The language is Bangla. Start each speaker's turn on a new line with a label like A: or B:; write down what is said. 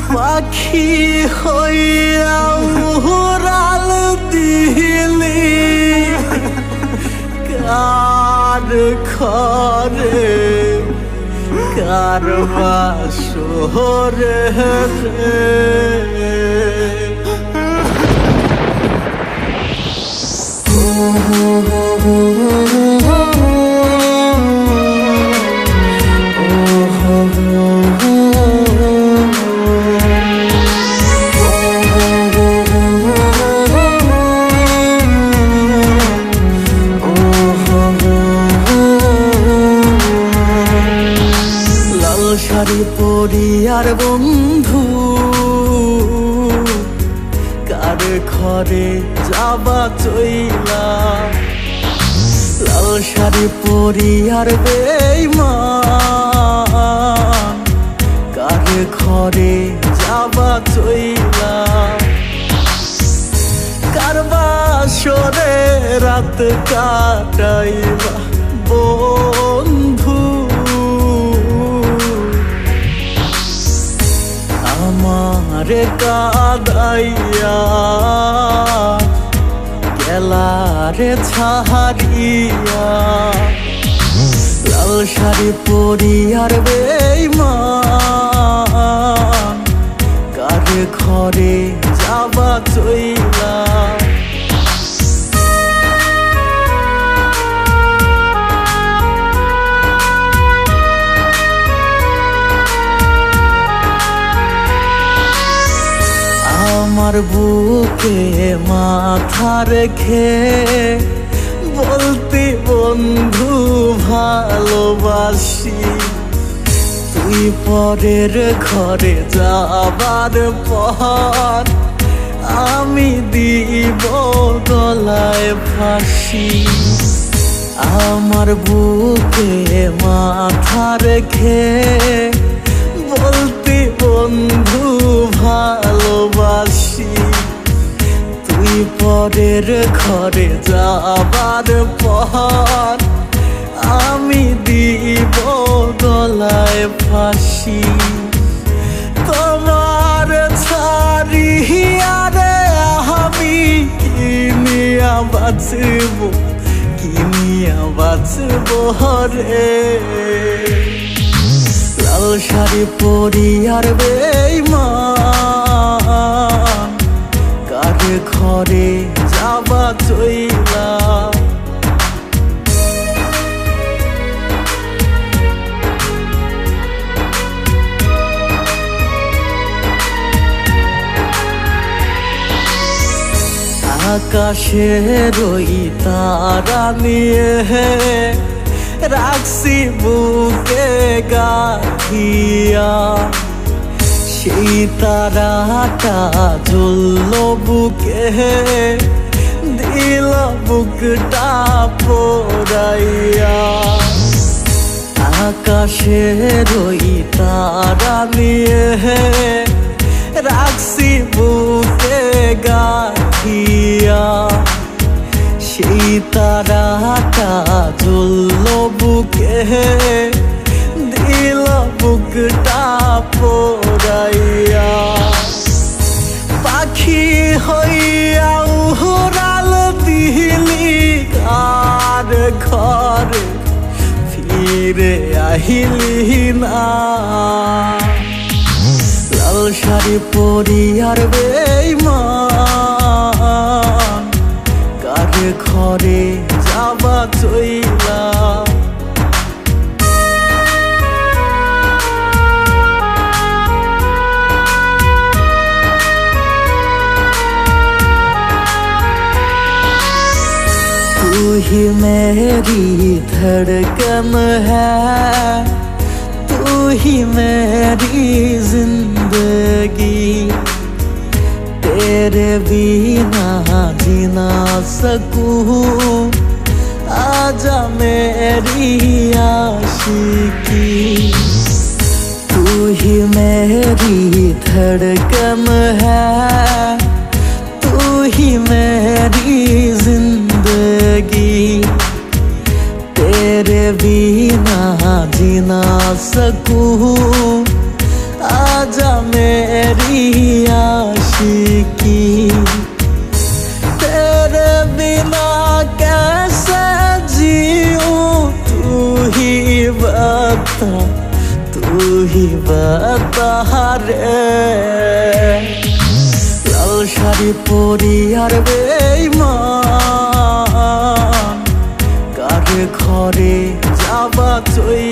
A: পাখি হইয়া উড়াল দিলি কার ঘরে কার বাসরে শাড়ি পরিয়ার বন্ধু কার ঘরে যাবা চইলা লাল শাড়ি পরিয়ার বেঈমান কার ঘরে যাবা চইলা কার বাসরে রাত কাটাইবা বন্ধু আমারে কাদাইয়া গেলারে ছাড়িয়া লাল শাড়ি পরিয়ার বেঈমান কার ঘরে যাবা চইলা আমার বুকে মাথা রেখে বলতে বন্ধু ভালোবাসি তুই পরের ঘরে যাবার পর আমি দিব গলায় ফাঁসি আমার বুকে মাথা রেখে বলতে বন্ধু ভালোবাসি তুই পরের ঘরে যাবার পর আমি দিব গলায় ফাঁসি তোমার ছাড়িয়া রে আমি কিনিয়া বাঁচব কিনিয়া বাঁচব রে লাল শাড়ি পরিয়ার বেঈমান কার ঘরে যাবা চইলা আকাশের ওই তারা নিয়ে রাখছি বুকে গাথিয়া সেই তারাটা জ্বলল বুকে দিল বুকটা পোড়াইয়া আকাশের ওই তারা নিয়ে রাখছি বুকে গাথিয়া সেই তারাটা জ্বলল বুকে দিল বুকটা পোড়াইয়া পাখি হইয়া উড়াল দিলি কার ঘরে ফিরে আহিলি না লাল শাড়ি পরিয়ার বেঈমান কার ঘরে যাবা চইলা तू ही मेरी धड़कन है तू ही मेरी जिंदगी तेरे बिना जी ना सकूं आजा मेरी आशिकी तू ही मेरी धड़कन है तू ही मेरी जिंदगी तेरे बिना जी ना सकूं आजा मैं मेरी आशिकी तेरे बिना कैसे जीऊं तू ही बता रे लाल শাড়ি পরি আর বেঈমান কার ঘরে যাবা চই